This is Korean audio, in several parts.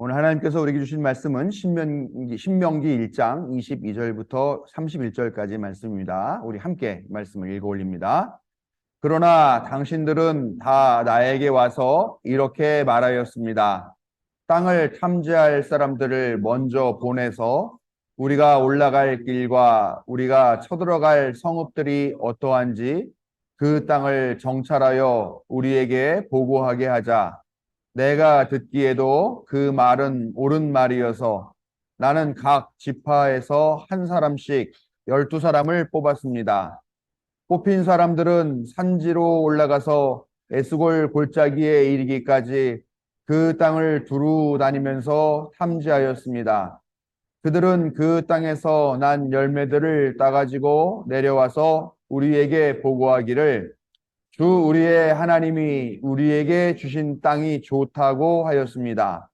오늘 하나님께서 우리에게 주신 말씀은 신명기 1장 22절부터 31절까지 말씀입니다. 우리 함께 말씀을 읽어 올립니다. 그러나 당신들은 다 나에게 와서 이렇게 말하였습니다. 땅을 탐지할 사람들을 먼저 보내서 우리가 올라갈 길과 우리가 쳐들어갈 성읍들이 어떠한지 그 땅을 정찰하여 우리에게 보고하게 하자. 내가 듣기에도 그 말은 옳은 말이어서 나는 각 지파에서 한 사람씩 12사람을 뽑았습니다. 뽑힌 사람들은 산지로 올라가서 에스골 골짜기에 이르기까지 그 땅을 두루 다니면서 탐지하였습니다. 그들은 그 땅에서 난 열매들을 따가지고 내려와서 우리에게 보고하기를 주 우리의 하나님이 우리에게 주신 땅이 좋다고 하였습니다.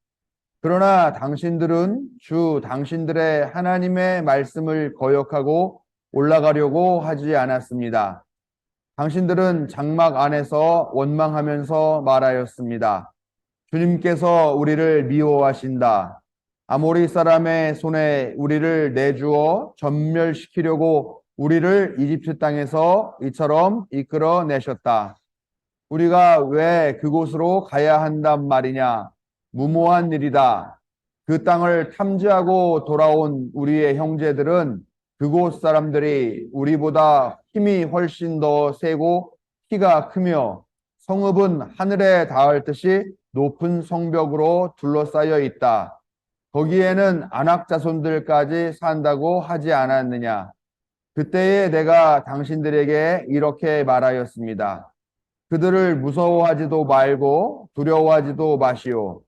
그러나 당신들은 주 당신들의 하나님의 말씀을 거역하고 올라가려고 하지 않았습니다. 당신들은 장막 안에서 원망하면서 말하였습니다. 주님께서 우리를 미워하신다. 아모리 사람의 손에 우리를 내주어 전멸시키려고 우리를 이집트 땅에서 이처럼 이끌어 내셨다. 우리가 왜 그곳으로 가야 한단 말이냐? 무모한 일이다. 그 땅을 탐지하고 돌아온 우리의 형제들은 그곳 사람들이 우리보다 힘이 훨씬 더 세고 키가 크며 성읍은 하늘에 닿을 듯이 높은 성벽으로 둘러싸여 있다. 거기에는 안악 자손들까지 산다고 하지 않았느냐? 그때에 내가 당신들에게 이렇게 말하였습니다. 그들을 무서워하지도 말고 두려워하지도 마시오.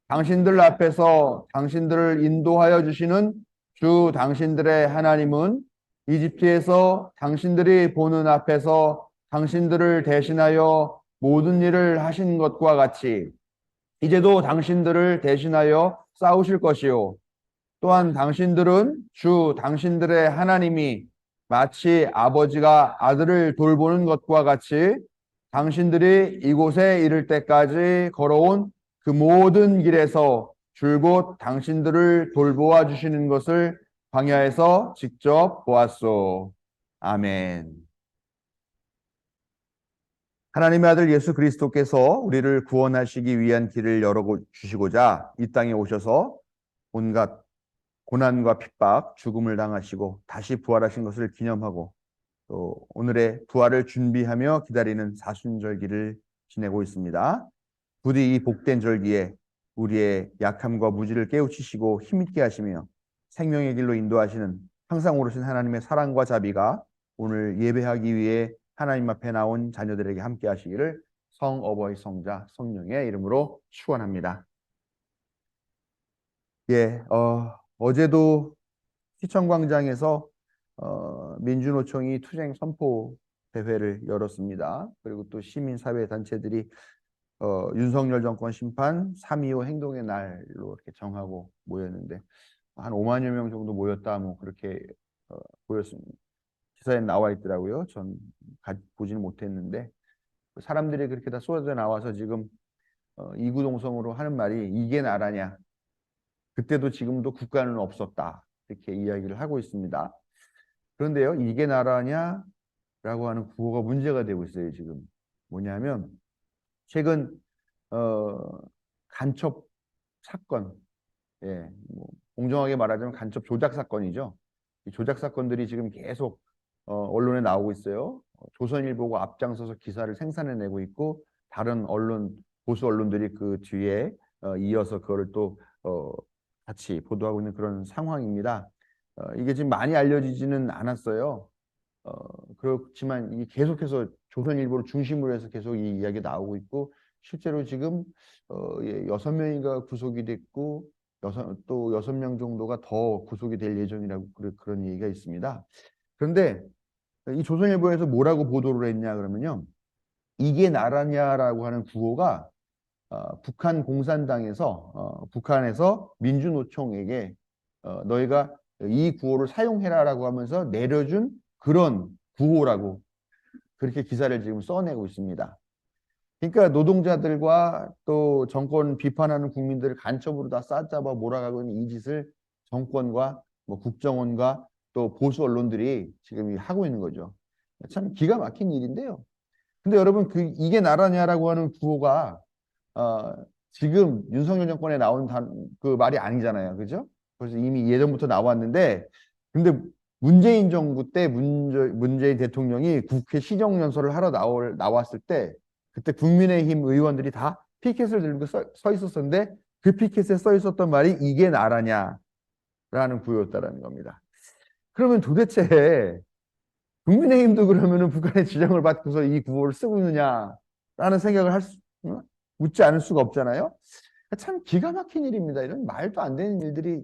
당신들 앞에서 당신들을 인도하여 주시는 주 당신들의 하나님은 이집트에서 당신들이 보는 앞에서 당신들을 대신하여 모든 일을 하신 것과 같이 이제도 당신들을 대신하여 싸우실 것이요. 또한 당신들은 주 당신들의 하나님이 마치 아버지가 아들을 돌보는 것과 같이 당신들이 이곳에 이를 때까지 걸어온 그 모든 길에서 줄곧 당신들을 돌보아 주시는 것을 광야에서 직접 보았소. 아멘. 하나님의 아들 예수 그리스도께서 우리를 구원하시기 위한 길을 열어주시고자 이 땅에 오셔서 온갖 고난과 핍박, 죽음을 당하시고 다시 부활하신 것을 기념하고 또 오늘의 부활을 준비하며 기다리는 사순절기를 지내고 있습니다. 부디 이 복된 절기에 우리의 약함과 무지를 깨우치시고 힘있게 하시며 생명의 길로 인도하시는 항상 오르신 하나님의 사랑과 자비가 오늘 예배하기 위해 하나님 앞에 나온 자녀들에게 함께 하시기를 성 어버이 성자 성령의 이름으로 축원합니다. 어제도 시청광장에서 민주노총이 투쟁 선포 대회를 열었습니다. 그리고 또 시민사회 단체들이 윤석열 정권 심판 3.25 행동의 날로 이렇게 정하고 모였는데 한 5만여 명 정도 모였다 뭐 그렇게 보였습니다. 기사에 나와 있더라고요. 전 보지는 못했는데 사람들이 그렇게 다 쏟아져 나와서 지금 이구동성으로 하는 말이 이게 나라냐? 그때도 지금도 국가는 없었다. 이렇게 이야기를 하고 있습니다. 그런데요, 이게 나라냐라고 하는 구호가 문제가 되고 있어요. 지금 뭐냐면 최근 간첩 사건, 뭐 공정하게 말하자면 간첩 조작 사건이죠. 이 조작 사건들이 지금 계속 언론에 나오고 있어요. 조선일보가 앞장서서 기사를 생산해내고 있고 다른 언론 보수 언론들이 그 뒤에 이어서 그거를 또 같이 보도하고 있는 그런 상황입니다. 이게 지금 많이 알려지지는 않았어요. 그렇지만 이게 계속해서 조선일보를 중심으로 해서 계속 이 이야기 나오고 있고 실제로 지금 6명인가 구속이 됐고 또 6명 정도가 더 구속이 될 예정이라고 그런 얘기가 있습니다. 그런데 이 조선일보에서 뭐라고 보도를 했냐 그러면요. 이게 나라냐라고 하는 구호가 북한 공산당에서 북한에서 민주노총에게 너희가 이 구호를 사용해라라고 하면서 내려준 그런 구호라고 그렇게 기사를 지금 써내고 있습니다. 그러니까 노동자들과 또 정권 비판하는 국민들을 간첩으로 다 싸잡아 몰아가고 있는 이 짓을 정권과 뭐 국정원과 또 보수 언론들이 지금 하고 있는 거죠. 참 기가 막힌 일인데요. 근데 여러분 이게 나라냐라고 하는 구호가 어, 지금 윤석열 정권에 나온 그 말이 아니잖아요. 그죠? 그래서 이미 예전부터 나왔는데 근데 문재인 정부 때 문재인 대통령이 국회 시정연설을 하러 나왔을 때 그때 국민의힘 의원들이 다 피켓을 들고 서 있었었는데 그 피켓에 써 있었던 말이 이게 나라냐라는 구호였다라는 겁니다. 그러면 도대체 국민의힘도 그러면은 북한의 지령을 받고서 이 구호를 쓰고 있느냐라는 생각을 묻지 않을 수가 없잖아요. 참 기가 막힌 일입니다. 이런 말도 안 되는 일들이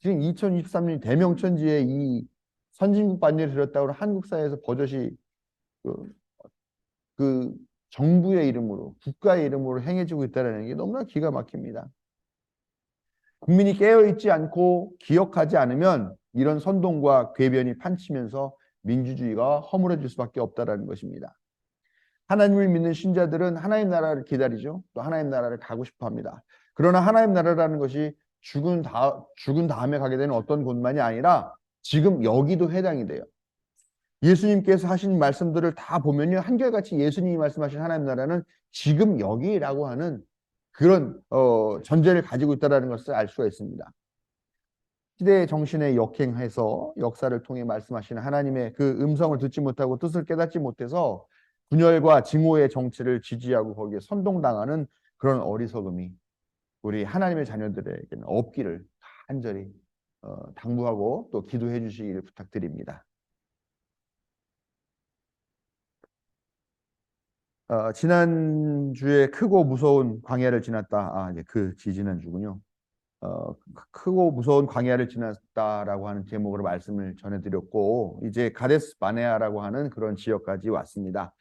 지금 2023년 대명천지에 이 선진국 반열에 들었다고 하는 한국 사회에서 버젓이 그, 그 정부의 이름으로 국가의 이름으로 행해지고 있다는 게 너무나 기가 막힙니다. 국민이 깨어있지 않고 기억하지 않으면 이런 선동과 궤변이 판치면서 민주주의가 허물어질 수밖에 없다는 것입니다. 하나님을 믿는 신자들은 하나님 나라를 기다리죠. 또 하나님 나라를 가고 싶어 합니다. 그러나 하나님 나라라는 것이 죽은 다음에 가게 되는 어떤 곳만이 아니라 지금 여기도 해당이 돼요. 예수님께서 하신 말씀들을 다 보면요. 한결같이 예수님이 말씀하신 하나님 나라는 지금 여기라고 하는 그런 전제를 가지고 있다는 것을 알 수가 있습니다. 시대의 정신에 역행해서 역사를 통해 말씀하시는 하나님의 그 음성을 듣지 못하고 뜻을 깨닫지 못해서 분열과 증오의 정치를 지지하고 거기에 선동당하는 그런 어리석음이 우리 하나님의 자녀들에게는 없기를 간절히 당부하고 또 기도해 주시기를 부탁드립니다. 지난주에 크고 무서운 광야를 지났다. 이제 그 지지난주군요. 크고 무서운 광야를 지났다라고 하는 제목으로 말씀을 전해드렸고 이제 가데스 바네아라고 하는 그런 지역까지 왔습니다.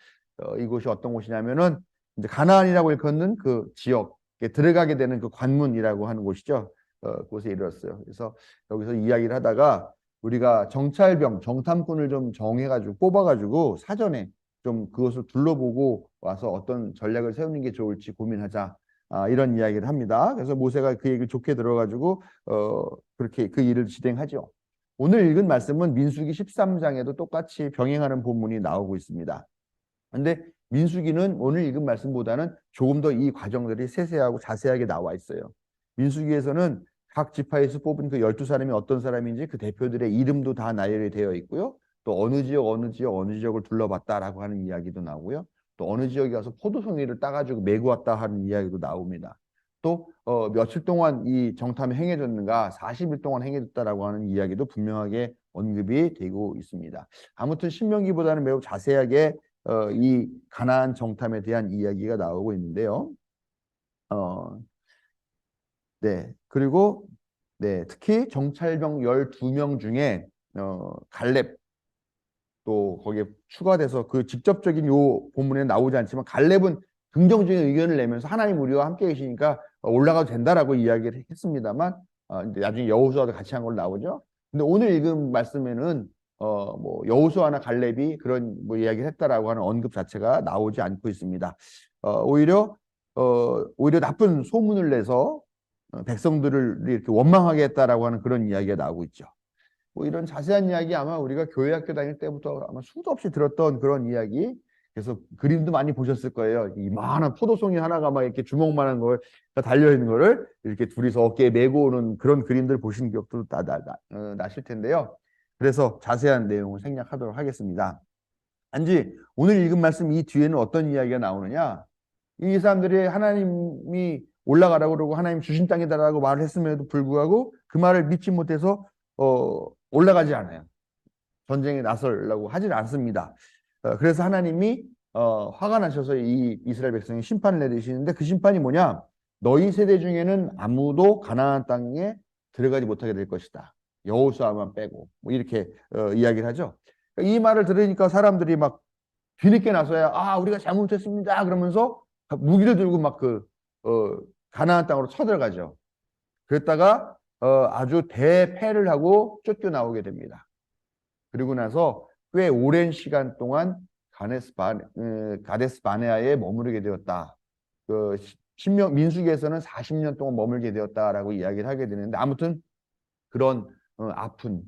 이곳이 어떤 곳이냐면은 이제 가나안이라고 일컫는 그 지역에 들어가게 되는 그 관문이라고 하는 곳이죠. 그곳에 이르렀어요. 그래서 여기서 이야기를 하다가 우리가 정찰병, 정탐꾼을 좀 정해가지고 뽑아가지고 사전에 좀 그것을 둘러보고 와서 어떤 전략을 세우는 게 좋을지 고민하자. 이런 이야기를 합니다. 그래서 모세가 그 얘기를 좋게 들어가지고 그렇게 그 일을 진행하죠. 오늘 읽은 말씀은 민수기 13장에도 똑같이 병행하는 본문이 나오고 있습니다. 근데 민수기는 오늘 읽은 말씀보다는 조금 더 이 과정들이 세세하고 자세하게 나와 있어요. 민수기에서는 각 지파에서 뽑은 그 12사람이 어떤 사람인지 그 대표들의 이름도 다 나열이 되어 있고요. 또 어느 지역, 어느 지역, 어느 지역을 둘러봤다라고 하는 이야기도 나오고요. 또 어느 지역에 가서 포도송이를 따가지고 메고 왔다 하는 이야기도 나옵니다. 또 며칠 동안 이 정탐이 행해졌는가 40일 동안 행해졌다라고 하는 이야기도 분명하게 언급이 되고 있습니다. 아무튼 신명기보다는 매우 자세하게 이 가나안 정탐에 대한 이야기가 나오고 있는데요. 네. 그리고 네, 특히 정찰병 12명 중에 갈렙 또 거기에 추가돼서 그 직접적인 요 본문에 나오지 않지만 갈렙은 긍정적인 의견을 내면서 하나님 우리와 함께 계시니까 올라가도 된다라고 이야기를 했습니다만 이제 나중에 여호수아도 같이 한 걸로 나오죠. 근데 오늘 읽은 말씀에는 뭐 여호수아나 갈렙이 그런 뭐 이야기를 했다라고 하는 언급 자체가 나오지 않고 있습니다. 오히려 나쁜 소문을 내서 백성들을 이렇게 원망하게 했다라고 하는 그런 이야기가 나오고 있죠. 뭐 이런 자세한 이야기 아마 우리가 교회 학교 다닐 때부터 아마 수도 없이 들었던 그런 이야기. 그래서 그림도 많이 보셨을 거예요. 이만한 포도송이 하나가 막 이렇게 주먹만한 걸 달려 있는 거를 이렇게 둘이서 어깨에 메고 오는 그런 그림들 보신 기억도 나실 텐데요. 그래서 자세한 내용을 생략하도록 하겠습니다. 단지 오늘 읽은 말씀 이 뒤에는 어떤 이야기가 나오느냐? 이 사람들이 하나님이 올라가라고 그러고 하나님 주신 땅이다라고 말을 했음에도 불구하고 그 말을 믿지 못해서 올라가지 않아요. 전쟁에 나서려고 하질 않습니다. 그래서 하나님이 화가 나셔서 이 이스라엘 백성이 심판을 내리시는데 그 심판이 뭐냐? 너희 세대 중에는 아무도 가나안 땅에 들어가지 못하게 될 것이다. 여호수아만 빼고 뭐 이렇게 이야기를 하죠. 이 말을 들으니까 사람들이 막 뒤늦게 나서야 우리가 잘못했습니다 그러면서 무기를 들고 막 가나안 땅으로 쳐들어가죠. 그랬다가 아주 대패를 하고 쫓겨나오게 됩니다. 그리고 나서 꽤 오랜 시간 동안 가데스 바네아에 머무르게 되었다. 그 민수기에서는 40년 동안 머물게 되었다라고 이야기를 하게 되는데 아무튼 그런 아픈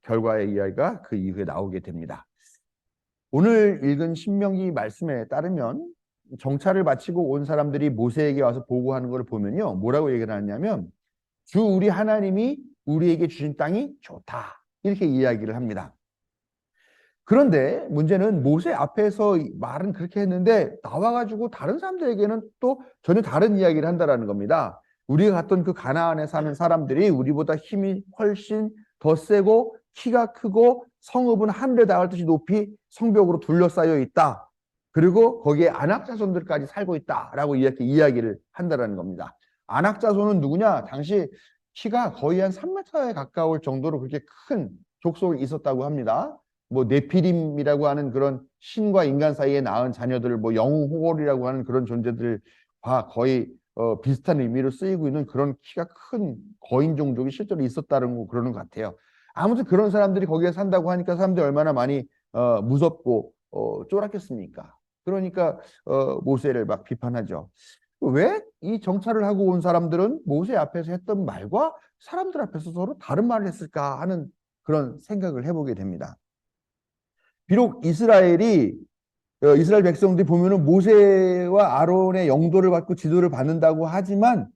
결과의 이야기가 그 이후에 나오게 됩니다. 오늘 읽은 신명기 말씀에 따르면 정찰을 마치고 온 사람들이 모세에게 와서 보고하는 걸 보면요. 뭐라고 얘기를 하냐면 주 우리 하나님이 우리에게 주신 땅이 좋다. 이렇게 이야기를 합니다. 그런데 문제는 모세 앞에서 말은 그렇게 했는데 나와가지고 다른 사람들에게는 또 전혀 다른 이야기를 한다는 겁니다. 우리가 갔던 그 가나안에 사는 사람들이 우리보다 힘이 훨씬 더 세고 키가 크고 성읍은 하늘에 닿을 듯이 높이 성벽으로 둘러싸여 있다. 그리고 거기에 안악 자손들까지 살고 있다라고 이렇게 이야기를 한다는 겁니다. 안악 자손은 누구냐? 당시 키가 거의 한 3m에 가까울 정도로 그렇게 큰 족속이 있었다고 합니다. 뭐 네피림이라고 하는 그런 신과 인간 사이에 낳은 자녀들, 뭐 영호골이라고 하는 그런 존재들과 거의 비슷한 의미로 쓰이고 있는 그런 키가 큰 거인 종족이 실제로 있었다는 거 그러는 것 같아요. 아무튼 그런 사람들이 거기에 산다고 하니까 사람들이 얼마나 많이 무섭고 쫄았겠습니까? 그러니까 모세를 막 비판하죠. 왜 이 정찰을 하고 온 사람들은 모세 앞에서 했던 말과 사람들 앞에서 서로 다른 말을 했을까 하는 그런 생각을 해보게 됩니다. 비록 이스라엘 백성들이 보면은 모세와 아론의 영도를 받고 지도를 받는다고 하지만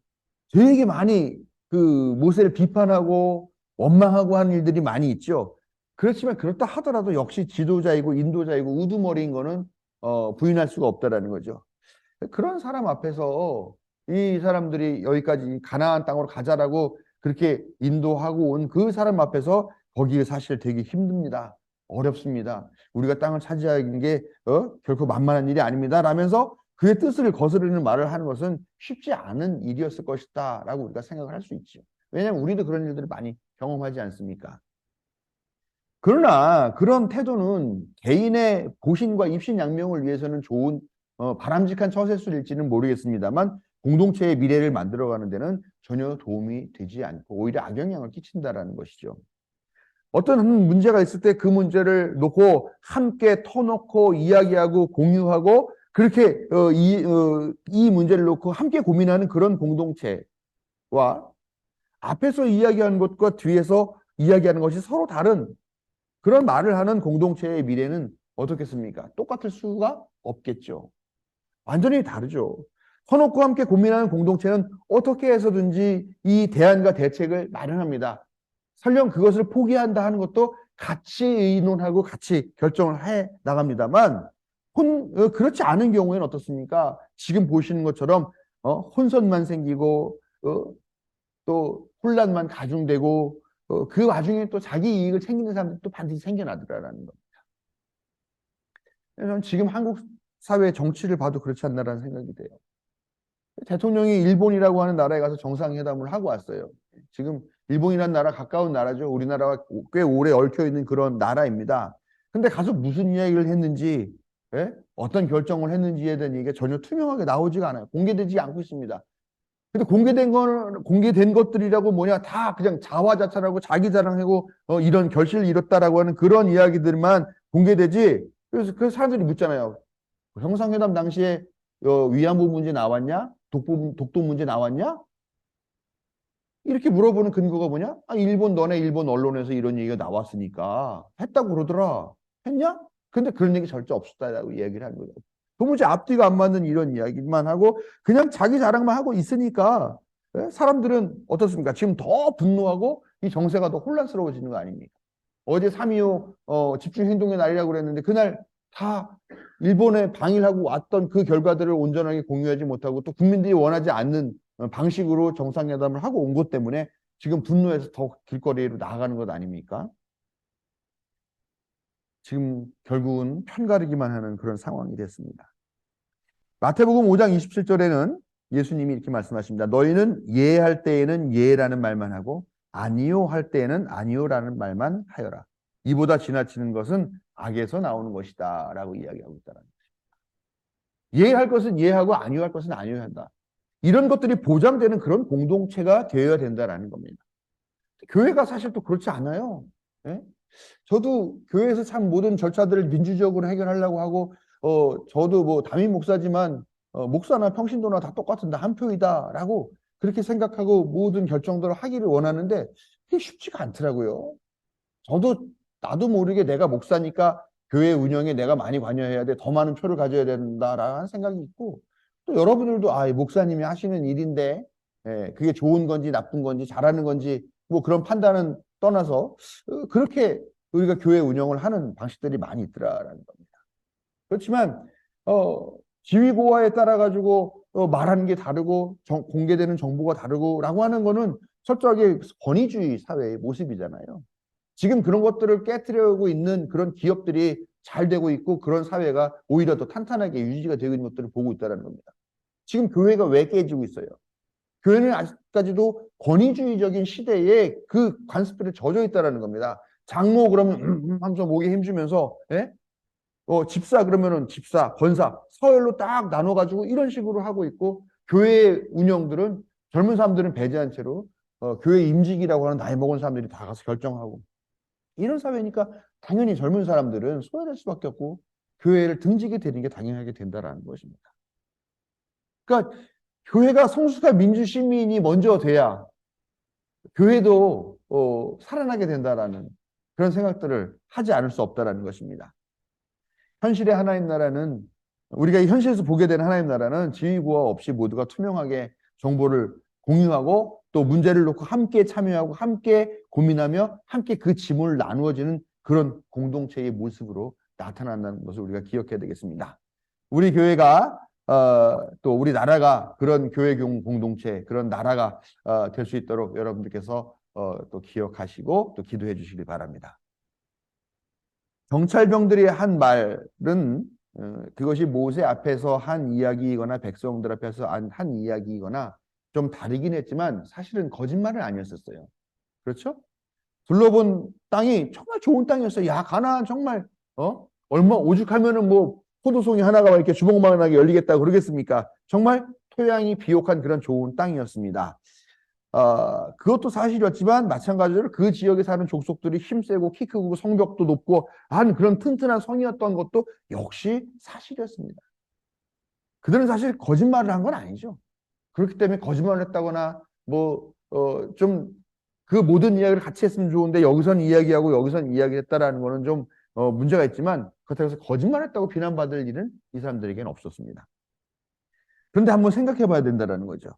되게 많이 그 모세를 비판하고 원망하고 하는 일들이 많이 있죠. 그렇지만 그렇다 하더라도 역시 지도자이고 인도자이고 우두머리인 거는 부인할 수가 없다라는 거죠. 그런 사람 앞에서 이 사람들이 여기까지 가나안 땅으로 가자라고 그렇게 인도하고 온 그 사람 앞에서 거기에 사실 되게 힘듭니다. 어렵습니다. 우리가 땅을 차지하는 게 결코 만만한 일이 아닙니다. 라면서 그의 뜻을 거스르는 말을 하는 것은 쉽지 않은 일이었을 것이다 라고 우리가 생각을 할 수 있죠. 왜냐하면 우리도 그런 일들을 많이 경험하지 않습니까? 그러나 그런 태도는 개인의 보신과 입신양명을 위해서는 좋은 바람직한 처세술일지는 모르겠습니다만 공동체의 미래를 만들어가는 데는 전혀 도움이 되지 않고 오히려 악영향을 끼친다라는 것이죠. 어떤 문제가 있을 때 그 문제를 놓고 함께 터놓고 이야기하고 공유하고 그렇게 이 문제를 놓고 함께 고민하는 그런 공동체와 앞에서 이야기하는 것과 뒤에서 이야기하는 것이 서로 다른 그런 말을 하는 공동체의 미래는 어떻겠습니까? 똑같을 수가 없겠죠. 완전히 다르죠. 터놓고 함께 고민하는 공동체는 어떻게 해서든지 이 대안과 대책을 마련합니다. 설령 그것을 포기한다 하는 것도 같이 의논하고 같이 결정을 해 나갑니다만 그렇지 않은 경우에는 어떻습니까? 지금 보시는 것처럼 혼선만 생기고 또 혼란만 가중되고 그 와중에 또 자기 이익을 챙기는 사람들이 또 반드시 생겨나더라라는 겁니다. 저는 지금 한국 사회 정치를 봐도 그렇지 않나라는 생각이 돼요. 대통령이 일본이라고 하는 나라에 가서 정상회담을 하고 왔어요. 지금 일본이라는 나라 가까운 나라죠. 우리나라와 꽤 오래 얽혀 있는 그런 나라입니다. 근데 가서 무슨 이야기를 했는지, 어떤 결정을 했는지에 대한 얘기가 전혀 투명하게 나오지가 않아요. 공개되지 않고 있습니다. 근데 공개된 것들이라고 뭐냐 다 그냥 자화자찬하고 자기 자랑하고 이런 결실을 이뤘다라고 하는 그런 이야기들만 공개되지. 그래서 그 사람들이 묻잖아요. 정상회담 당시에 위안부 문제 나왔냐? 독도 문제 나왔냐? 이렇게 물어보는 근거가 뭐냐? 너네 일본 언론에서 이런 얘기가 나왔으니까 했다고 그러더라. 했냐? 근데 그런 얘기 절대 없었다라고 이야기를 하는 거죠. 도무지 앞뒤가 안 맞는 이런 이야기만 하고 그냥 자기 자랑만 하고 있으니까 사람들은 어떻습니까? 지금 더 분노하고 이 정세가 더 혼란스러워지는 거 아닙니까? 어제 3.25 집중행동의 날이라고 그랬는데 그날 다 일본에 방일하고 왔던 그 결과들을 온전하게 공유하지 못하고 또 국민들이 원하지 않는 방식으로 정상회담을 하고 온 것 때문에 지금 분노해서 더 길거리로 나아가는 것 아닙니까? 지금 결국은 편가르기만 하는 그런 상황이 됐습니다. 마태복음 5장 27절에는 예수님이 이렇게 말씀하십니다. 너희는 예할 때에는 예라는 말만 하고 아니요 할 때에는 아니요라는 말만 하여라. 이보다 지나치는 것은 악에서 나오는 것이다 라고 이야기하고 있다는 것입니다. 예할 것은 예하고 아니요 할 것은 아니요 한다. 이런 것들이 보장되는 그런 공동체가 되어야 된다라는 겁니다. 교회가 사실 또 그렇지 않아요. 예? 저도 교회에서 참 모든 절차들을 민주적으로 해결하려고 하고, 저도 뭐 담임 목사지만, 목사나 평신도나 다 똑같은데 한 표이다라고 그렇게 생각하고 모든 결정들을 하기를 원하는데 그게 쉽지가 않더라고요. 저도 나도 모르게 내가 목사니까 교회 운영에 내가 많이 관여해야 돼. 더 많은 표를 가져야 된다라는 생각이 있고, 또 여러분들도 이 목사님이 하시는 일인데, 그게 좋은 건지 나쁜 건지 잘하는 건지 뭐 그런 판단은 떠나서 그렇게 우리가 교회 운영을 하는 방식들이 많이 있더라라는 겁니다. 그렇지만 지위고하에 따라 가지고 말하는 게 다르고 공개되는 정보가 다르고라고 하는 거는 철저하게 권위주의 사회의 모습이잖아요. 지금 그런 것들을 깨뜨리고 있는 그런 기업들이 잘 되고 있고 그런 사회가 오히려 더 탄탄하게 유지가 되고 있는 것들을 보고 있다는 겁니다. 지금 교회가 왜 깨지고 있어요? 교회는 아직까지도 권위주의적인 시대에 그 관습들에 젖어 있다는 겁니다. 장로 그러면 하면서 목에 힘주면서 집사 그러면은 집사, 권사, 서열로 딱 나눠가지고 이런 식으로 하고 있고 교회 운영들은 젊은 사람들은 배제한 채로 교회 임직이라고 하는 나이 먹은 사람들이 다 가서 결정하고 이런 사회니까 당연히 젊은 사람들은 소외될 수밖에 없고 교회를 등지게 되는 게 당연하게 된다라는 것입니다. 그러니까 교회가 성숙한 민주 시민이 먼저 돼야 교회도 살아나게 된다라는 그런 생각들을 하지 않을 수 없다라는 것입니다. 현실의 하나님 나라는 우리가 현실에서 보게 되는 하나님 나라는 지위고하 없이 모두가 투명하게 정보를 공유하고 또 문제를 놓고 함께 참여하고 함께 고민하며 함께 그 짐을 나누어지는 그런 공동체의 모습으로 나타난다는 것을 우리가 기억해야 되겠습니다. 우리 교회가 또 우리 나라가 그런 교회 공동체 그런 나라가 될 수 있도록 여러분들께서 또 기억하시고 또 기도해 주시기 바랍니다. 경찰병들이 한 말은 그것이 모세 앞에서 한 이야기이거나 백성들 앞에서 한 이야기이거나 좀 다르긴 했지만 사실은 거짓말은 아니었었어요. 그렇죠? 둘러본 땅이 정말 좋은 땅이었어요. 야, 가나안 정말 얼마 오죽하면은 뭐 포도송이 하나가 이렇게 주먹만하게 열리겠다 그러겠습니까? 정말 토양이 비옥한 그런 좋은 땅이었습니다. 그것도 사실이었지만 마찬가지로 그 지역에 사는 족속들이 힘세고 키 크고 성벽도 높고 한 그런 튼튼한 성이었던 것도 역시 사실이었습니다. 그들은 사실 거짓말을 한 건 아니죠. 그렇기 때문에 거짓말을 했다거나 뭐 좀 그 모든 이야기를 같이 했으면 좋은데 여기선 이야기하고 여기선 이야기했다라는 거는 좀 문제가 있지만 그렇다고 해서 거짓말했다고 비난받을 일은 이 사람들에게는 없었습니다. 그런데 한번 생각해 봐야 된다는 거죠.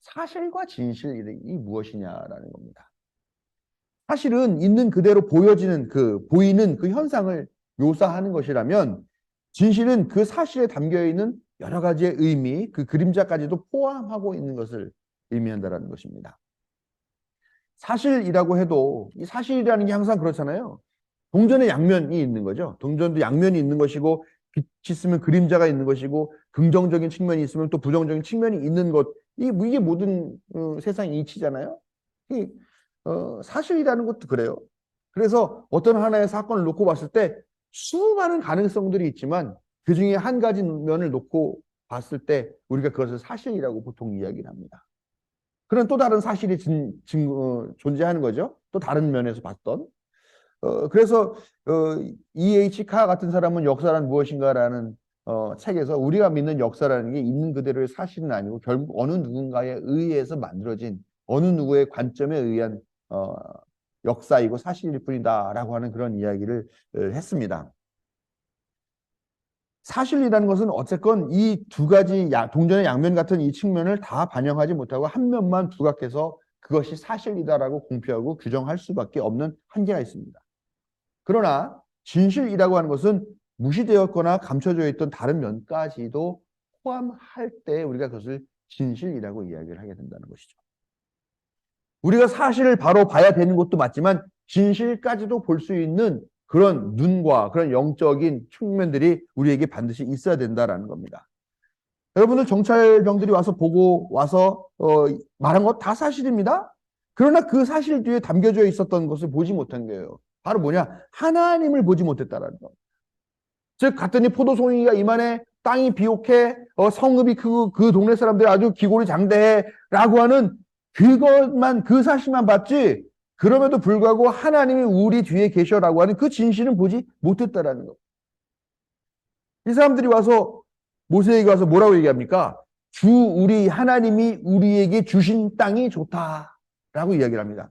사실과 진실이 무엇이냐라는 겁니다. 사실은 있는 그대로 보이는 그 현상을 묘사하는 것이라면 진실은 그 사실에 담겨 있는 여러 가지의 의미, 그 그림자까지도 포함하고 있는 것을 의미한다는 것입니다. 사실이라고 해도 이 사실이라는 게 항상 그렇잖아요. 동전의 양면이 있는 거죠. 동전도 양면이 있는 것이고 빛이 있으면 그림자가 있는 것이고 긍정적인 측면이 있으면 또 부정적인 측면이 있는 것. 이게 모든 세상 이치잖아요. 사실이라는 것도 그래요. 그래서 어떤 하나의 사건을 놓고 봤을 때 수많은 가능성들이 있지만 그 중에 한 가지 면을 놓고 봤을 때 우리가 그것을 사실이라고 보통 이야기를 합니다. 그런 또 다른 사실이 존재하는 거죠. 또 다른 면에서 봤던. 그래서 E.H. 카 같은 사람은 역사란 무엇인가라는 책에서 우리가 믿는 역사라는 게 있는 그대로의 사실은 아니고 결국 어느 누군가에 의해서 만들어진 어느 누구의 관점에 의한 역사이고 사실일 뿐이다라고 하는 그런 이야기를 했습니다. 사실이라는 것은 어쨌건 이 두 가지 동전의 양면 같은 이 측면을 다 반영하지 못하고 한 면만 부각해서 그것이 사실이다라고 공표하고 규정할 수밖에 없는 한계가 있습니다. 그러나 진실이라고 하는 것은 무시되었거나 감춰져 있던 다른 면까지도 포함할 때 우리가 그것을 진실이라고 이야기를 하게 된다는 것이죠. 우리가 사실을 바로 봐야 되는 것도 맞지만 진실까지도 볼 수 있는 그런 눈과 그런 영적인 측면들이 우리에게 반드시 있어야 된다는 겁니다. 여러분들 경찰병들이 와서 보고 와서 말한 것 다 사실입니다. 그러나 그 사실 뒤에 담겨져 있었던 것을 보지 못한 거예요. 바로 뭐냐? 하나님을 보지 못했다라는 거. 즉 갔더니 포도송이가 이만해, 땅이 비옥해, 성읍이 크고 그 동네 사람들이 아주 기골이 장대해라고 하는 그것만 그 사실만 봤지 그럼에도 불구하고 하나님이 우리 뒤에 계셔라고 하는 그 진실은 보지 못했다라는 것. 이 사람들이 와서 모세에게 와서 뭐라고 얘기합니까? 주 우리 하나님이 우리에게 주신 땅이 좋다라고 이야기를 합니다.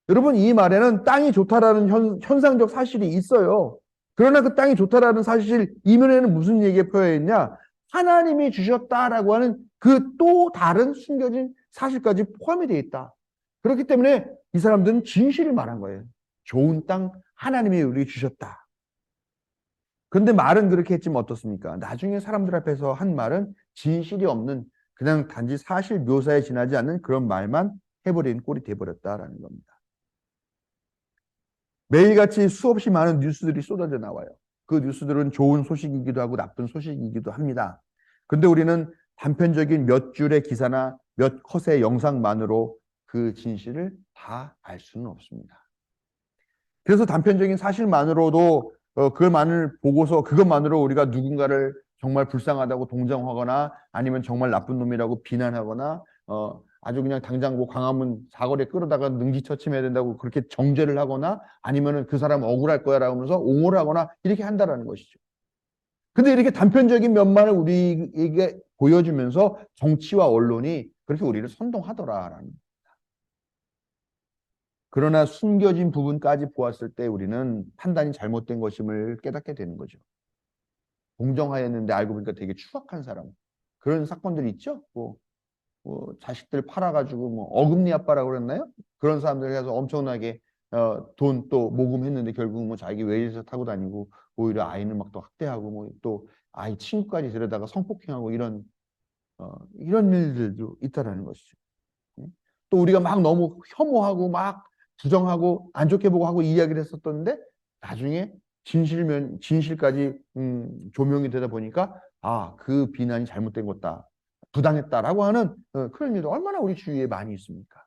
여러분, 이 말에는 땅이 좋다라는 현상적 사실이 있어요. 그러나 그 땅이 좋다라는 사실 이면에는 무슨 얘기가 표현되어 있냐? 하나님이 주셨다라고 하는 그 또 다른 숨겨진 사실까지 포함이 되어 있다. 그렇기 때문에 이 사람들은 진실을 말한 거예요. 좋은 땅 하나님이 우리에게 주셨다. 그런데 말은 그렇게 했지만 어떻습니까? 나중에 사람들 앞에서 한 말은 진실이 없는, 그냥 단지 사실 묘사에 지나지 않는 그런 말만 해버린 꼴이 돼버렸다라는 겁니다. 매일같이 수없이 많은 뉴스들이 쏟아져 나와요. 그 뉴스들은 좋은 소식이기도 하고 나쁜 소식이기도 합니다. 그런데 우리는 단편적인 몇 줄의 기사나 몇 컷의 영상만으로 그 진실을 다 알 수는 없습니다. 그래서 단편적인 사실만으로도 그것만을 보고서 그것만으로 우리가 누군가를 정말 불쌍하다고 동정하거나 아니면 정말 나쁜 놈이라고 비난하거나 아주 그냥 당장 뭐 광화문 사거리에 끌어다가 능지처침해야 된다고 그렇게 정죄를 하거나 아니면은 그 사람 억울할 거야라고 하면서 옹호를 하거나 이렇게 한다라는 것이죠. 근데 이렇게 단편적인 면만을 우리에게 보여주면서 정치와 언론이 그렇게 우리를 선동하더라라는. 그러나 숨겨진 부분까지 보았을 때 우리는 판단이 잘못된 것임을 깨닫게 되는 거죠. 공정하였는데 알고 보니까 되게 추악한 사람. 그런 사건들이 있죠. 뭐 자식들 팔아가지고 뭐 어금니 아빠라고 그랬나요? 그런 사람들 해서 엄청나게 돈 또 모금했는데 결국 뭐 자기 외제차 타고 다니고 오히려 아이는 막 또 학대하고 뭐 또 아이 친구까지 데려다가 성폭행하고 이런 일들도 있다라는 것이죠. 또 우리가 막 너무 혐오하고 막 부정하고 안 좋게 보고 하고 이야기를 했었던데 나중에 진실까지 조명이 되다 보니까 그 비난이 잘못된 거다. 부당했다라고 하는 그런 일도 얼마나 우리 주위에 많이 있습니까?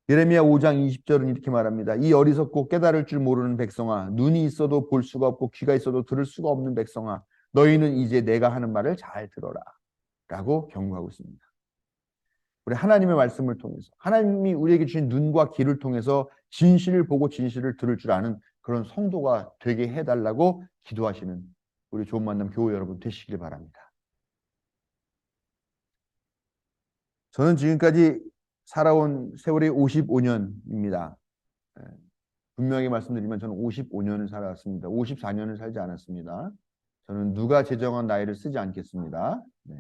예레미야 5장 20절은 이렇게 말합니다. 이 어리석고 깨달을 줄 모르는 백성아, 눈이 있어도 볼 수가 없고 귀가 있어도 들을 수가 없는 백성아, 너희는 이제 내가 하는 말을 잘 들어라 라고 경고하고 있습니다. 우리 하나님의 말씀을 통해서 하나님이 우리에게 주신 눈과 귀를 통해서 진실을 보고 진실을 들을 줄 아는 그런 성도가 되게 해달라고 기도하시는 우리 좋은 만남 교회 여러분 되시길 바랍니다. 저는 지금까지 살아온 세월이 55년입니다. 분명히 말씀드리면 저는 55년을 살았습니다. 54년을 살지 않았습니다. 저는 누가 제정한 나이를 쓰지 않겠습니다. 네.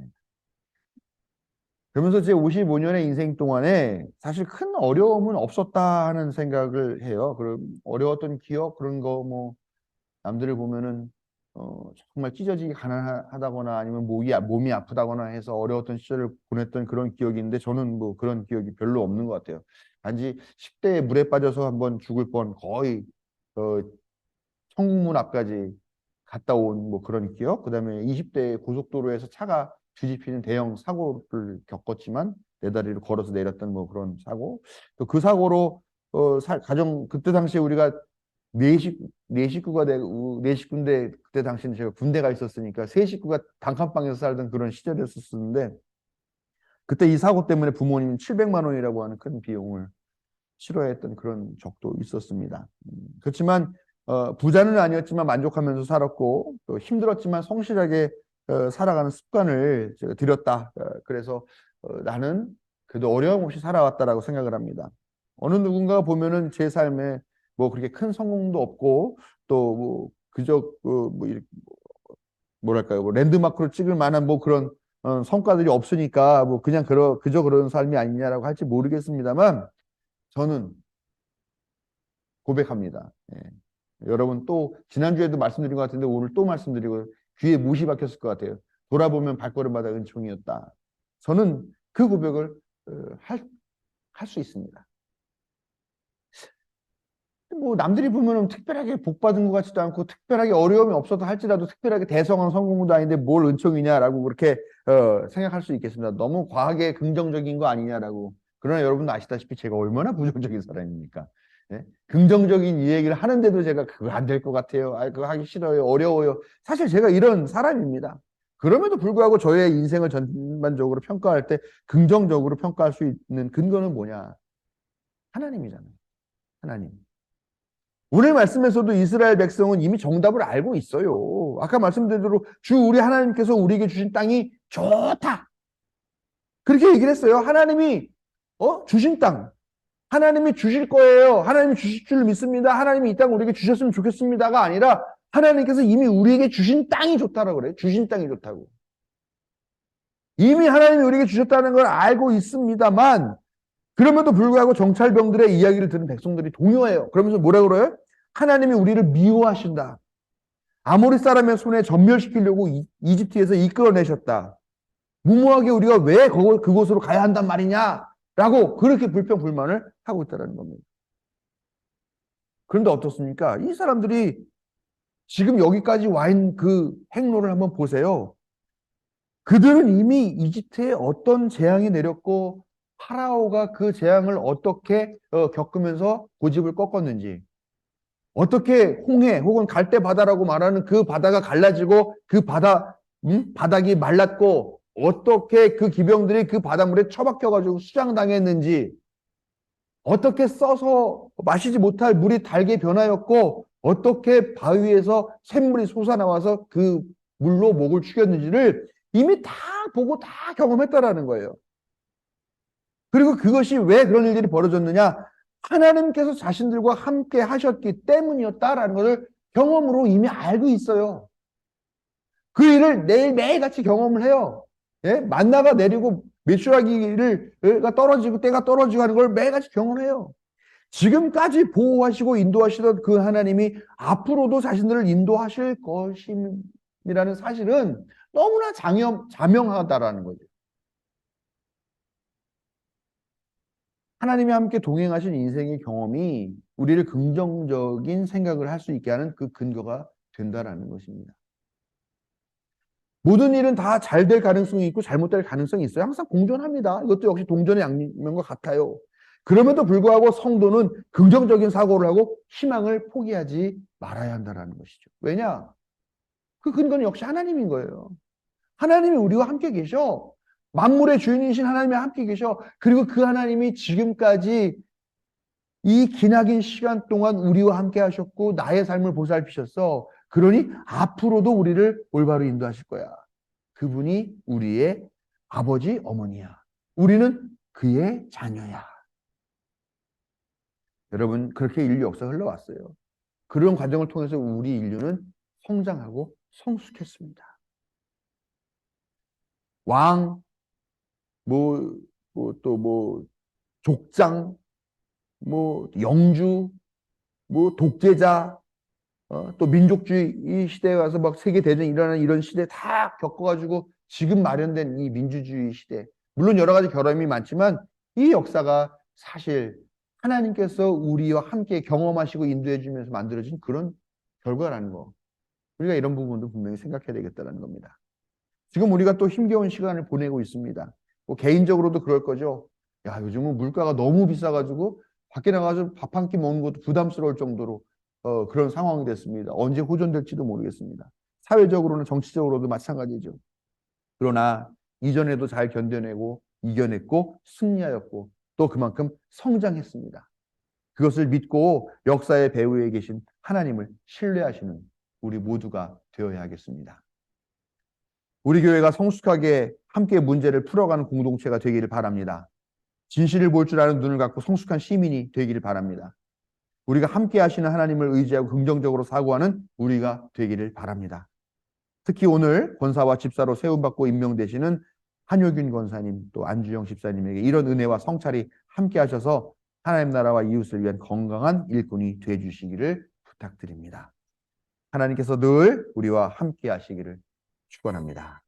그러면서 제 55년의 인생 동안에 사실 큰 어려움은 없었다 하는 생각을 해요. 그럼 어려웠던 기억 그런 거 뭐 남들을 보면은 정말 찢어지게 가난하다거나 아니면 몸이 아프다거나 해서 어려웠던 시절을 보냈던 그런 기억이 있는데 저는 뭐 그런 기억이 별로 없는 것 같아요. 단지 10대에 물에 빠져서 한번 죽을 뻔 거의 청국문 앞까지 갔다 온 뭐 그런 기억. 그다음에 20대 고속도로에서 차가 뒤집히는 대형 사고를 겪었지만 내 다리를 걸어서 내렸던 뭐 그런 사고. 또 그 사고로 가정 그때 당시에 우리가 네 식구가 되고 네 식구인데 그때 당시에는 제가 군대가 있었으니까 세 식구가 단칸방에서 살던 그런 시절이었었는데 그때 이 사고 때문에 부모님 700만 원이라고 하는 큰 비용을 치러야 했던 그런 적도 있었습니다. 그렇지만 부자는 아니었지만 만족하면서 살았고 또 힘들었지만 성실하게 살아가는 습관을 제가 들였다. 그래서 나는 그래도 어려움 없이 살아왔다라고 생각을 합니다. 어느 누군가가 보면은 제 삶에 뭐 그렇게 큰 성공도 없고 또 뭐 그저 뭐 이렇게 뭐랄까요, 뭐 랜드마크로 찍을 만한 뭐 그런 성과들이 없으니까 뭐 그냥 그저 그런 삶이 아니냐라고 할지 모르겠습니다만 저는 고백합니다. 예. 여러분 또 지난주에도 말씀드린 것 같은데 오늘 또 말씀드리고 귀에 못이 박혔을 것 같아요. 돌아보면 발걸음마다 은총이었다. 저는 그 고백을 할 수 있습니다. 뭐 남들이 보면은 특별하게 복 받은 것 같지도 않고 특별하게 어려움이 없어도 할지라도 특별하게 대성한 성공도 아닌데 뭘 은총이냐라고 그렇게 생각할 수 있겠습니다. 너무 과하게 긍정적인 거 아니냐라고. 그러나 여러분도 아시다시피 제가 얼마나 부정적인 사람입니까? 네? 긍정적인 이 얘기를 하는데도 제가 그거 안 될 것 같아요. 그거 하기 싫어요. 어려워요. 사실 제가 이런 사람입니다. 그럼에도 불구하고 저의 인생을 전반적으로 평가할 때 긍정적으로 평가할 수 있는 근거는 뭐냐? 하나님이잖아요. 하나님. 오늘 말씀에서도 이스라엘 백성은 이미 정답을 알고 있어요. 아까 말씀드린 대로 주 우리 하나님께서 우리에게 주신 땅이 좋다. 그렇게 얘기를 했어요. 하나님이 주신 땅. 하나님이 주실 거예요. 하나님이 주실 줄 믿습니다. 하나님이 이 땅 우리에게 주셨으면 좋겠습니다가 아니라 하나님께서 이미 우리에게 주신 땅이 좋다라고 그래요. 주신 땅이 좋다고. 이미 하나님이 우리에게 주셨다는 걸 알고 있습니다만 그럼에도 불구하고 정찰병들의 이야기를 들은 백성들이 동요해요. 그러면서 뭐라 그래요? 하나님이 우리를 미워하신다. 아모리 사람의 손에 전멸시키려고 이집트에서 이끌어내셨다. 무모하게 우리가 왜 그곳으로 가야 한단 말이냐? 라고 그렇게 불평불만을 하고 있다는 겁니다. 그런데 어떻습니까? 이 사람들이 지금 여기까지 와 있는 그 행로를 한번 보세요. 그들은 이미 이집트에 어떤 재앙이 내렸고 파라오가 그 재앙을 어떻게 겪으면서 고집을 꺾었는지, 어떻게 홍해 혹은 갈대바다라고 말하는 그 바다가 갈라지고 그 바닥이 말랐고 어떻게 그 기병들이 그 바닷물에 처박혀가지고 수장당했는지, 어떻게 써서 마시지 못할 물이 달게 변하였고 어떻게 바위에서 샘물이 솟아나와서 그 물로 목을 축였는지를 이미 다 보고 다 경험했다라는 거예요. 그리고 그것이 왜 그런 일들이 벌어졌느냐? 하나님께서 자신들과 함께 하셨기 때문이었다라는 것을 경험으로 이미 알고 있어요. 그 일을 매일같이 경험을 해요. 예? 만나가 내리고 메추라기가 떨어지고 때가 떨어지고 하는 걸 매일같이 경험해요. 지금까지 보호하시고 인도하시던 그 하나님이 앞으로도 자신들을 인도하실 것임이라는 사실은 너무나 자명하다라는 거죠. 하나님이 함께 동행하신 인생의 경험이 우리를 긍정적인 생각을 할 수 있게 하는 그 근거가 된다라는 것입니다. 모든 일은 다 잘 될 가능성이 있고 잘못될 가능성이 있어요. 항상 공존합니다. 이것도 역시 동전의 양면과 같아요. 그럼에도 불구하고 성도는 긍정적인 사고를 하고 희망을 포기하지 말아야 한다는 것이죠. 왜냐? 그 근거는 역시 하나님인 거예요. 하나님이 우리와 함께 계셔. 만물의 주인이신 하나님이 함께 계셔. 그리고 그 하나님이 지금까지 이 기나긴 시간 동안 우리와 함께 하셨고 나의 삶을 보살피셨어. 그러니 앞으로도 우리를 올바로 인도하실 거야. 그분이 우리의 아버지, 어머니야. 우리는 그의 자녀야. 여러분, 그렇게 인류 역사가 흘러왔어요. 그런 과정을 통해서 우리 인류는 성장하고 성숙했습니다. 왕, 족장, 영주, 독재자, 또 민족주의 이 시대에 와서 막 세계 대전이 일어나는 이런 시대 다 겪어가지고 지금 마련된 이 민주주의 시대, 물론 여러 가지 결함이 많지만 이 역사가 사실 하나님께서 우리와 함께 경험하시고 인도해 주면서 만들어진 그런 결과라는 거. 우리가 이런 부분도 분명히 생각해야 되겠다는 겁니다. 지금 우리가 또 힘겨운 시간을 보내고 있습니다. 개인적으로도 그럴 거죠. 야, 요즘은 물가가 너무 비싸가지고 밖에 나가서 밥 한 끼 먹는 것도 부담스러울 정도로 그런 상황이 됐습니다. 언제 호전될지도 모르겠습니다. 사회적으로는 정치적으로도 마찬가지죠. 그러나 이전에도 잘 견뎌내고 이겨냈고 승리하였고 또 그만큼 성장했습니다. 그것을 믿고 역사의 배후에 계신 하나님을 신뢰하시는 우리 모두가 되어야 하겠습니다. 우리 교회가 성숙하게 함께 문제를 풀어가는 공동체가 되기를 바랍니다. 진실을 볼 줄 아는 눈을 갖고 성숙한 시민이 되기를 바랍니다. 우리가 함께 하시는 하나님을 의지하고 긍정적으로 사고하는 우리가 되기를 바랍니다. 특히 오늘 권사와 집사로 세움받고 임명되시는 한효균 권사님 또 안주영 집사님에게 이런 은혜와 성찰이 함께 하셔서 하나님 나라와 이웃을 위한 건강한 일꾼이 되어주시기를 부탁드립니다. 하나님께서 늘 우리와 함께 하시기를 축원합니다.